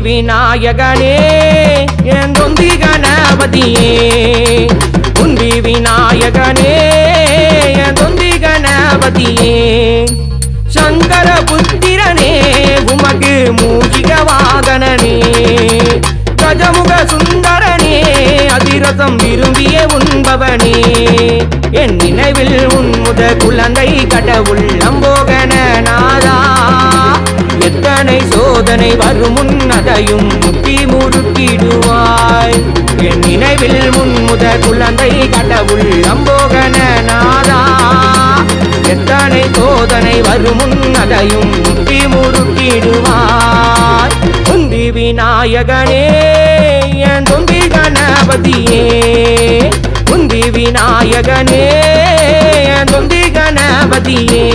விநாயகனே என் தொந்தி கணபதியே உந்தி விநாயகனே என் தொந்தி கணபதியே சங்கர புத்திரனே உமக்கு மூஷிக வாகனனே கஜமுக சுந்தரனே அதிரசம் விரும்பிய உண்பவனே என் நினைவில் உன்முத குழந்தை கடவுள் அம்போகன நாதா எத்தனை சோதனை வரும் முன்னதையும் முட்டி முறுக்கிடுவாய் என் நினைவில் முன்முத குழந்தை கடவுள் அம்போகன நாதா எத்தனை சோதனை வரும் முன்னதையும் முட்டி முறுக்கிடுவாய் உந்தி விநாயகனே என் தொந்தி கணபதியே உந்தி விநாயகனே என் தொந்தி கணபதியே